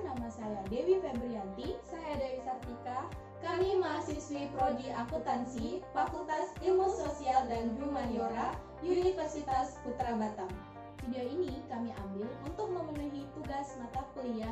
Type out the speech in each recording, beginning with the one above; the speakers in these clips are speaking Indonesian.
nama saya Dewi Febrianti. Saya Dewi Sartika. Kami mahasiswi Prodi Akuntansi, Fakultas Ilmu Sosial dan Humaniora, Universitas Putra Batam. Video ini kami ambil untuk memenuhi tugas mata kuliah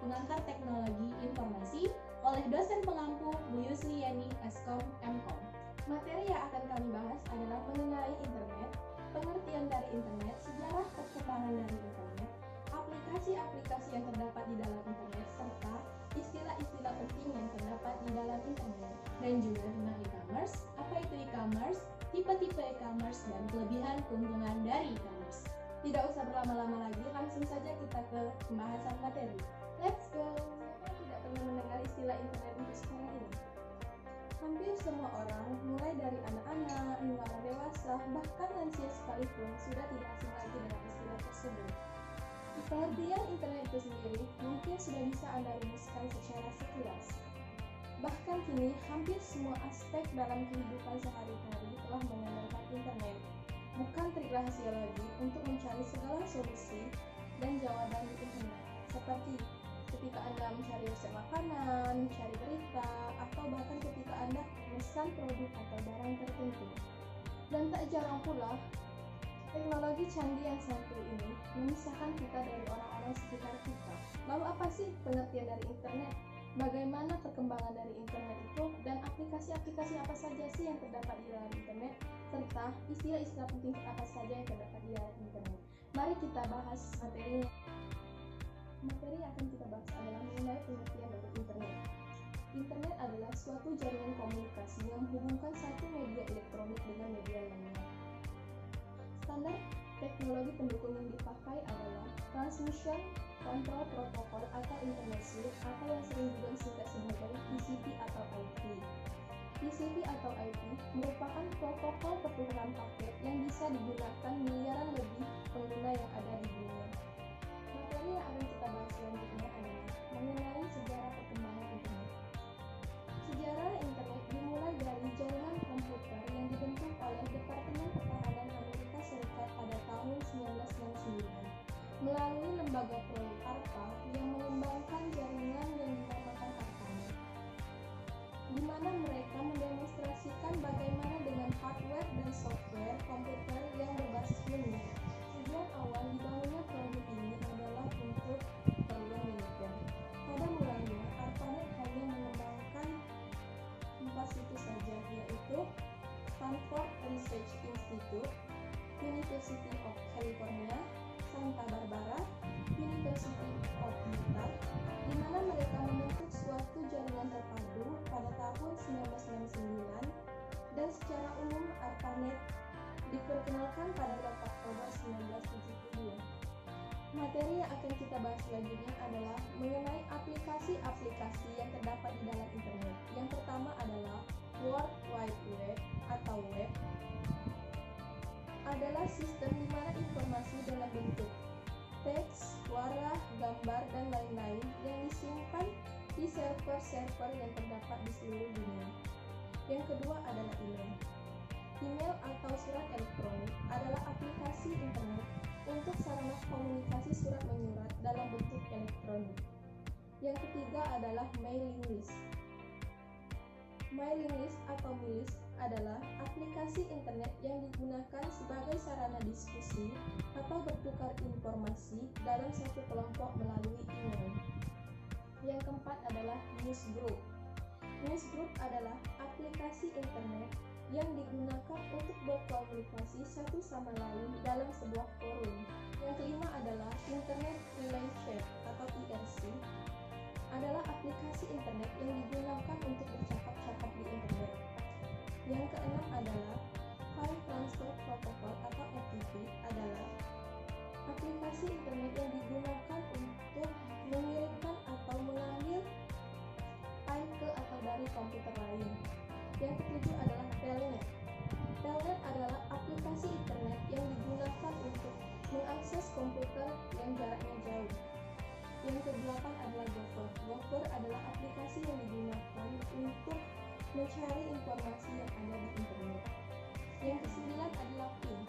Pengantar Teknologi Informasi oleh dosen pengampu Bu Yusliani Eskom Mkom. Materi yang akan kami bahas adalah mengenai internet, pengertian dari internet, sejarah perkembangan dari internet, aplikasi-aplikasi yang terdapat di dalam internet, serta istilah-istilah penting yang terdapat di dalam internet. Dan juga tentang e-commerce, apa itu e-commerce, tipe-tipe e-commerce, dan kelebihan keuntungan dari e-commerce. Tidak usah berlama-lama lagi, langsung saja kita ke pembahasan materi. Let's go! Siapa yang tidak pernah mendengar istilah internet untuk sekarang ini? Hampir semua orang, mulai dari anak-anak hingga orang dewasa, bahkan lansia sekalipun, sudah tidak asing lagi dengan istilah tersebut. Pengertian internet itu sendiri mungkin sudah bisa Anda rumuskan secara sekilas. Bahkan kini, hampir semua aspek dalam kehidupan sehari-hari telah mengandalkan internet. Bukan trik rahasia lagi untuk mencari segala solusi dan jawaban di internet, seperti ketika Anda mencari resep makanan, mencari berita, atau bahkan ketika Anda memesan produk atau barang tertentu. Dan tak jarang pula, teknologi canggih yang satu ini memisahkan kita dari orang-orang sekitar kita. Lalu apa sih pengertian dari internet? Bagaimana perkembangan dari internet itu? Dan aplikasi-aplikasi apa saja sih yang terdapat di dalam internet? Serta istilah-istilah penting apa saja yang terdapat di dalam internet. Mari kita bahas materinya. Materi yang akan kita bahas adalah mengenai pengertian dari internet. Internet adalah suatu jaringan komunikasi yang menghubungkan satu media elektronik dengan media lainnya. Standar teknologi pendukung yang dipakai adalah Transmission Control Protocol atau Internet Switch, atau yang sering juga disingkat sebagai TCP atau IP. TCP atau IP merupakan protokol pertukaran paket yang bisa digunakan miliaran lebih pengguna yang ada di dunia. Materi yang akan kita bahas selanjutnya adalah mengenai sejarah perkembangan internet. Sejarah internet dimulai dari jaringan komputer yang dibentuk oleh Departemen Pertahanan Amerika Serikat pada tahun 1969 melalui lembaga proyek ARPA yang mengembangkan jaringan yang dinamakan ARPANET, di mana mereka mendemonstrasikan bagaimana dengan hardware dan software komputer yang berbasis Windows. Tujuan awal dibangunnya proyek ini adalah untuk keperluan militer. Pada mulanya, ARPANET hanya mengembangkan 4 situs saja, yaitu Stanford Research Institute, University of California, Santa Barbara, University of Utah, di mana mereka membentuk suatu jaringan terpadu pada tahun 1969, dan secara umum ARPANET diperkenalkan pada 8 Oktober 1972. Materi yang akan kita bahas selanjutnya adalah mengenai aplikasi-aplikasi yang terdapat di dalam internet. Yang pertama adalah World Wide Web atau web. Adalah sistem di mana informasi dalam bentuk teks, suara, gambar, dan lain-lain yang disimpan di server-server yang terdapat di seluruh dunia. Yang kedua adalah email. Email atau surat elektronik adalah aplikasi internet untuk sarana komunikasi surat menyurat dalam bentuk elektronik. Yang ketiga adalah mailing list. Mailing list atau milis adalah aplikasi internet yang digunakan sebagai sarana diskusi atau bertukar informasi dalam satu kelompok melalui email. Yang keempat adalah newsgroup. Newsgroup adalah aplikasi internet yang digunakan untuk berkomunikasi satu sama lain dalam sebuah forum. Yang kelima adalah Internet Relay Chat atau IRC, adalah aplikasi internet yang digunakan untuk bercakap-cakap di internet. Yang keenam adalah File Transfer Protocol atau FTP, adalah aplikasi internet yang digunakan untuk mengirimkan atau mengambil file ke atau dari komputer lain. Yang ketujuh adalah Telnet. Telnet adalah aplikasi internet yang digunakan untuk mengakses komputer yang jaraknya jauh. Yang kedelapan adalah Gopher. Gopher adalah aplikasi yang digunakan untuk mencari informasi yang ada di internet. Yang kesembilan adalah Ping.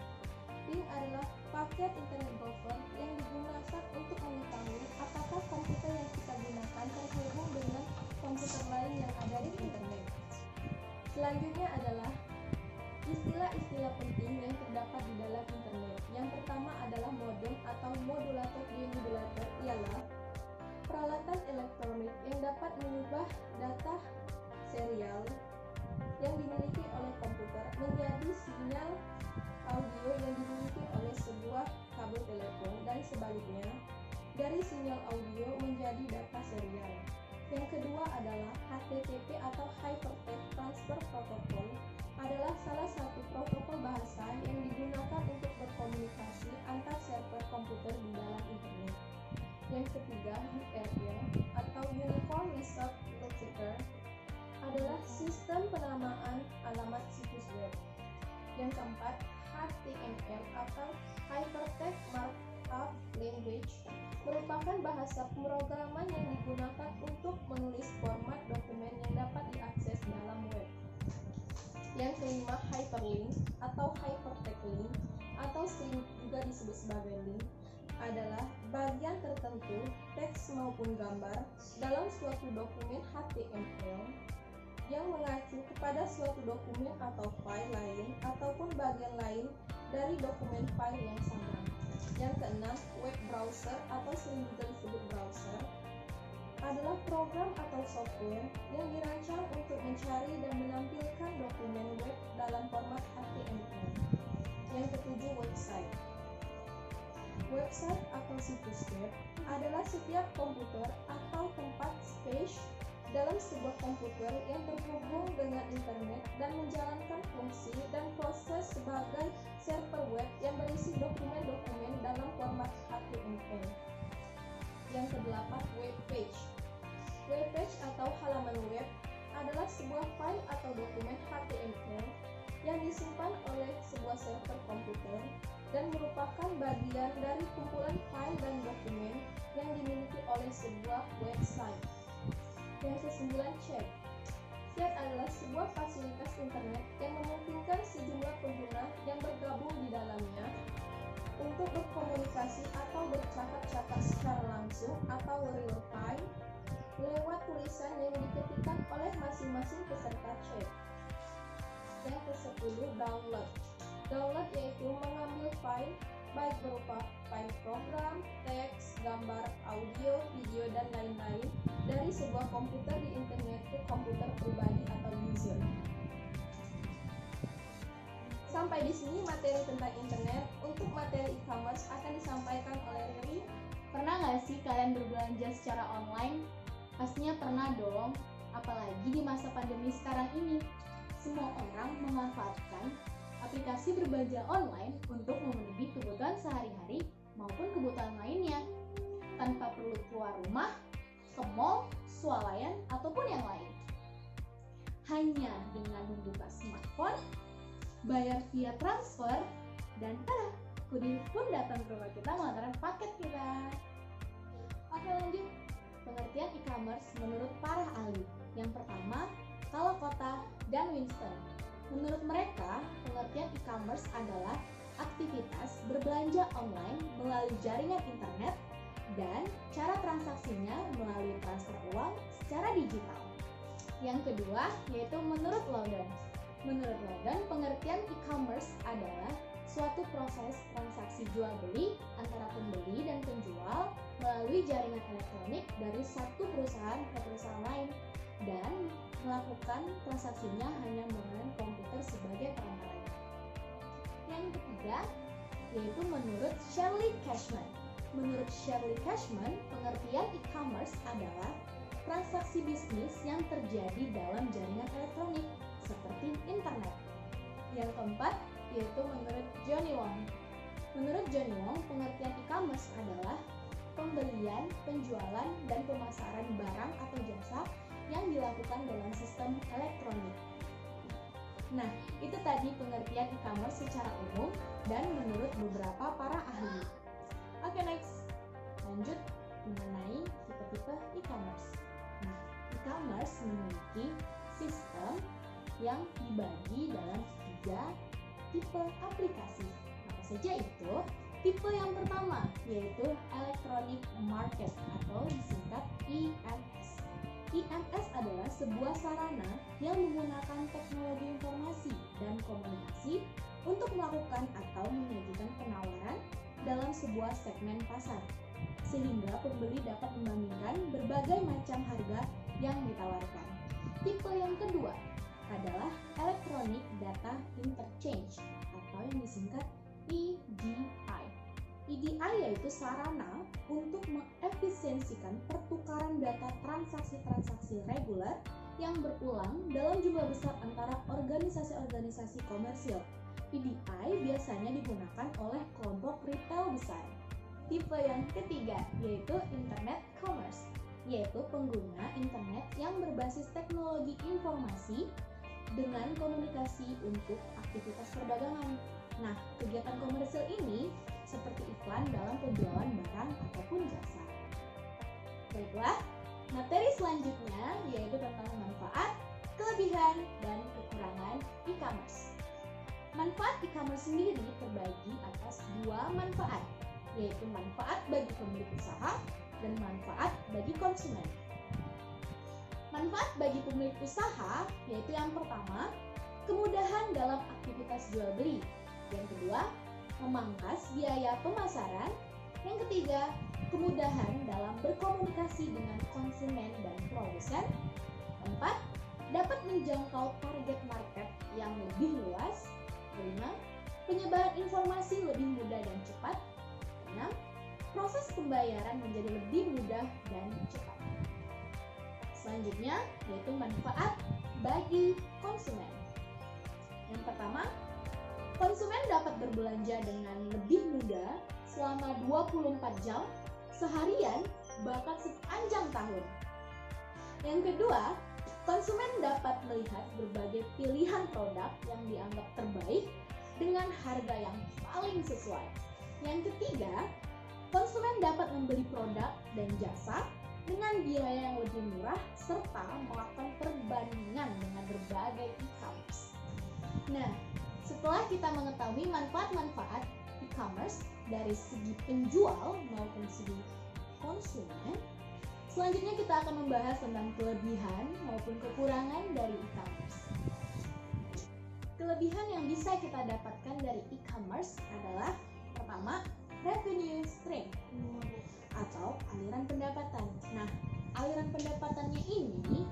Ping adalah paket internet Gopher yang digunakan untuk mengetahui apakah komputer yang kita gunakan penting yang terdapat di dalam internet. Yang pertama adalah modem atau modulator. Demodulator ialah peralatan elektronik yang dapat mengubah data serial yang dimiliki oleh komputer menjadi sinyal audio yang dimiliki oleh sebuah kabel telepon, dan sebaliknya dari sinyal audio menjadi data serial. Yang kedua adalah HTTP atau Hypertext Transfer Protocol, adalah salah satu protokol bahasa yang digunakan untuk berkomunikasi antar server komputer di dalam internet. Yang ketiga, URL atau Uniform Result Locator adalah sistem penamaan alamat situs web. Yang keempat, HTML atau Hypertext Markup Language merupakan bahasa pemrograman yang digunakan untuk menulis format dokumen yang dapat diakses dalam web. Yang kelima, hyperlink atau hypertext link atau sering juga disebut sebagai link adalah bagian tertentu teks maupun gambar dalam suatu dokumen HTML yang mengacu kepada suatu dokumen atau file lain ataupun bagian lain dari dokumen file yang sama. Yang keenam, web browser atau sering juga disebut browser adalah program atau software yang dirancang untuk mencari dan menampilkan dokumen web dalam format HTML. Yang ketujuh, website. Website atau situs web adalah setiap komputer atau tempat space dalam sebuah komputer yang terhubung dengan internet dan menjalankan fungsi dan proses sebagai server web yang berisi dokumen-dokumen dalam format HTML. Yang kedelapan, web page. Web page atau halaman web adalah sebuah file atau dokumen HTML yang disimpan oleh sebuah server komputer dan merupakan bagian dari kumpulan file dan dokumen yang dimiliki oleh sebuah website. Yang kesembilan, chat. Chat adalah sebuah fasilitas internet yang memungkinkan sejumlah pengguna yang bergabung di dalamnya untuk berkomunikasi atau bercakap-cakap secara langsung atau real time lewat tulisan yang diketikkan oleh masing-masing peserta chat. Yang ke-10, download. Download yaitu mengambil file baik berupa file program, teks, gambar, audio, video, dan lain-lain dari sebuah komputer di internet ke komputer pribadi atau user. Sampai di sini materi tentang internet. Untuk materi e-commerce akan disampaikan oleh Riri. Pernah nggak sih kalian berbelanja secara online? Pastinya pernah dong, apalagi di masa pandemi sekarang ini. Semua orang memanfaatkan aplikasi berbelanja online untuk memenuhi kebutuhan sehari-hari maupun kebutuhan lainnya, tanpa perlu keluar rumah, ke mall, swalayan, ataupun yang lain. Hanya dengan membuka smartphone, bayar via transfer, dan tada, kurir pun datang ke rumah kita mengantarkan paket kita. Oke, lanjut. Pengertian e-commerce menurut para ahli. Yang pertama, Kalakota dan Winston. Menurut mereka, pengertian e-commerce adalah aktivitas berbelanja online melalui jaringan internet dan cara transaksinya melalui transfer uang secara digital. Yang kedua, yaitu menurut Loudon. Menurut Loudon, pengertian e-commerce adalah suatu proses transaksi jual beli antara pembeli dan penjual melalui jaringan elektronik dari satu perusahaan ke perusahaan lain dan melakukan transaksinya hanya menggunakan komputer sebagai perantara. Yang ketiga, yaitu menurut Shirley Cashman. Menurut Shirley Cashman, pengertian e-commerce adalah transaksi bisnis yang terjadi dalam jaringan elektronik seperti internet. Yang keempat, yaitu menurut Johnny Wong. Menurut Johnny Wong, pengertian e-commerce adalah pembelian, penjualan, dan pemasaran barang atau jasa yang dilakukan dalam sistem elektronik. Nah, itu tadi pengertian e-commerce secara umum dan menurut beberapa para ahli. Oke, next. Lanjut mengenai tipe-tipe e-commerce. Nah, e-commerce memiliki sistem yang dibagi dalam 3 tipe aplikasi. Apa saja itu? Tipe yang pertama yaitu Electronic Market atau disingkat EMS. EMS adalah sebuah sarana yang menggunakan teknologi informasi dan komunikasi untuk melakukan atau menyajikan penawaran dalam sebuah segmen pasar, sehingga pembeli dapat membandingkan berbagai macam harga yang ditawarkan. Tipe yang kedua adalah Electronic Data Interchange atau yang disingkat EDI. EDI yaitu sarana untuk mengefisiensikan pertukaran data transaksi-transaksi reguler yang berulang dalam jumlah besar antara organisasi-organisasi komersil. EDI biasanya digunakan oleh kelompok retail besar. Tipe yang ketiga yaitu Internet Commerce, yaitu pengguna internet yang berbasis teknologi informasi dengan komunikasi untuk aktivitas perdagangan. Nah, kegiatan komersil ini seperti iklan dalam penjualan barang ataupun jasa. Baiklah, materi selanjutnya yaitu tentang manfaat, kelebihan, dan kekurangan e-commerce. Manfaat e-commerce sendiri terbagi atas dua manfaat, yaitu manfaat bagi pemilik usaha dan manfaat bagi konsumen. Manfaat bagi pemilik usaha yaitu yang pertama, kemudahan dalam aktivitas jual beli. Yang kedua, memangkas biaya pemasaran. Yang ketiga, kemudahan dalam berkomunikasi dengan konsumen dan produsen. Keempat, dapat menjangkau target market yang lebih luas. Kelima, penyebaran informasi lebih mudah dan cepat. Keenam, proses pembayaran menjadi lebih mudah dan cepat. Selanjutnya yaitu manfaat bagi konsumen. Yang pertama, konsumen dapat berbelanja dengan lebih mudah selama 24 jam, seharian, bahkan sepanjang tahun. Yang kedua, konsumen dapat melihat berbagai pilihan produk yang dianggap terbaik dengan harga yang paling sesuai. Yang ketiga, konsumen dapat membeli produk dan jasa dengan biaya yang lebih murah serta melakukan perbandingan dengan berbagai e-commerce. Nah, setelah kita mengetahui manfaat-manfaat e-commerce dari segi penjual maupun segi konsumen, selanjutnya kita akan membahas tentang kelebihan maupun kekurangan dari e-commerce. Kelebihan yang bisa kita dapatkan dari e-commerce adalah pertama, revenue stream atau aliran pendapatan. Nah, aliran pendapatannya ini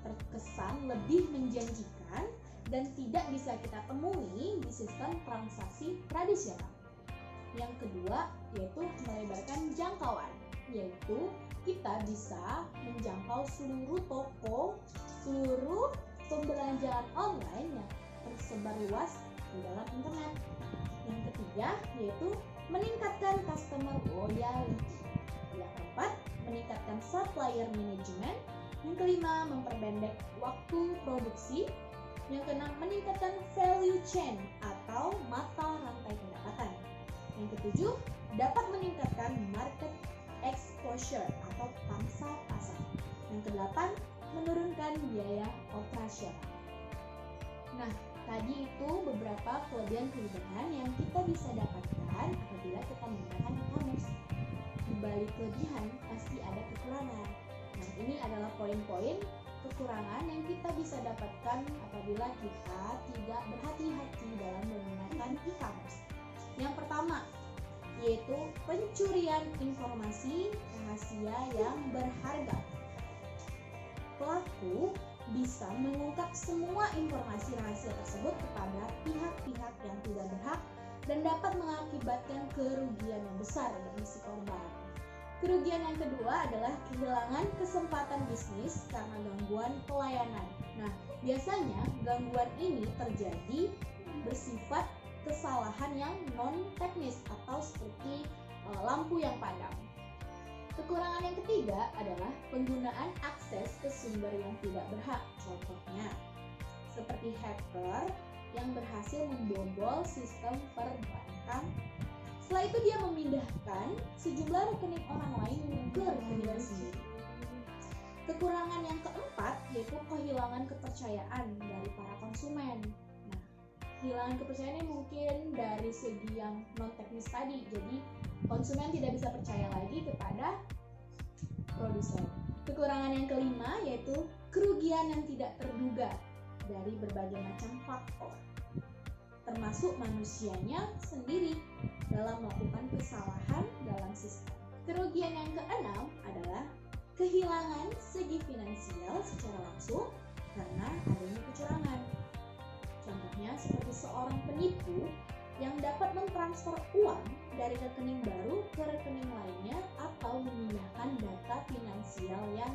terkesan lebih menjanjikan dan tidak bisa kita temui di sistem transaksi tradisional. Yang kedua yaitu melebarkan jangkauan, yaitu kita bisa menjangkau seluruh toko, seluruh pembelanjaan online yang tersebar luas di dalam internet. Yang ketiga yaitu meningkatkan customer loyalty. Yang keempat, meningkatkan supplier management. Yang kelima, memperpendek waktu produksi. Yang keenam, meningkatkan value chain atau mata rantai pendapatan. Yang ketujuh, dapat meningkatkan market exposure atau pangsa pasar. Yang kedelapan, menurunkan biaya operasional. Nah, tadi itu beberapa kelebihan-kelebihan yang kita bisa dapatkan apabila kita menggunakan e-commerce. Di balik kelebihan pasti ada kekurangan. Nah, ini adalah poin-poin kekurangan yang kita bisa dapatkan apabila kita tidak berhati-hati dalam menggunakan e-commerce. Yang pertama, yaitu pencurian informasi rahasia yang berharga. Pelaku bisa mengungkap semua informasi rahasia tersebut kepada pihak-pihak yang tidak berhak dan dapat mengakibatkan kerugian yang besar bagi si korban. Kerugian yang kedua adalah kehilangan kesempatan bisnis karena gangguan pelayanan. Nah, biasanya gangguan ini terjadi bersifat kesalahan yang non-teknis atau seperti lampu yang padam. Kekurangan yang ketiga adalah penggunaan akses ke sumber yang tidak berhak. Contohnya, seperti hacker yang berhasil membobol sistem perbankan. Setelah itu dia memindahkan sejumlah rekening orang lain ke rekening sendiri. Kekurangan yang keempat yaitu kehilangan kepercayaan dari para konsumen. Nah, kehilangan kepercayaan ini mungkin dari segi yang non-teknis tadi. Jadi, konsumen tidak bisa percaya lagi kepada produsen. Kekurangan yang kelima yaitu kerugian yang tidak terduga dari berbagai macam faktor. termasuk manusianya sendiri dalam melakukan kesalahan dalam sistem. Kerugian yang keenam adalah kehilangan segi finansial secara langsung karena adanya kecurangan. Contohnya seperti seorang penipu yang dapat mentransfer uang dari rekening baru ke rekening lainnya atau memindahkan data finansial yang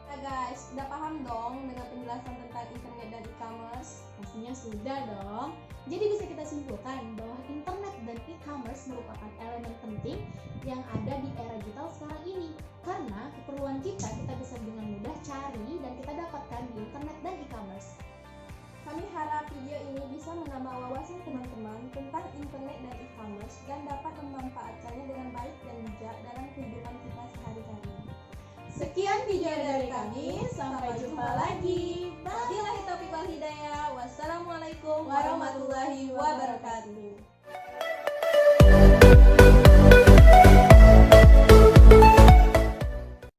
Nah guys, udah paham dong dengan penjelasan tentang internet dan e-commerce? pastinya sudah dong. Jadi bisa kita simpulkan bahwa internet dan e-commerce merupakan elemen penting yang ada di era digital sekarang ini. Karena keperluan kita bisa dengan mudah cari dan kita dapatkan di internet dan e-commerce. Kami harap video ini bisa menambah wawasan teman-teman tentang internet dan e-commerce dan dapat memanfaatkannya dengan baik dan bijak dalam kehidupan kita sehari-hari. Sekian video dari kami, sampai jumpa lagi. Wabillahi taufiq wal hidayah. Wassalamualaikum Warahmatullahi wabarakatuh.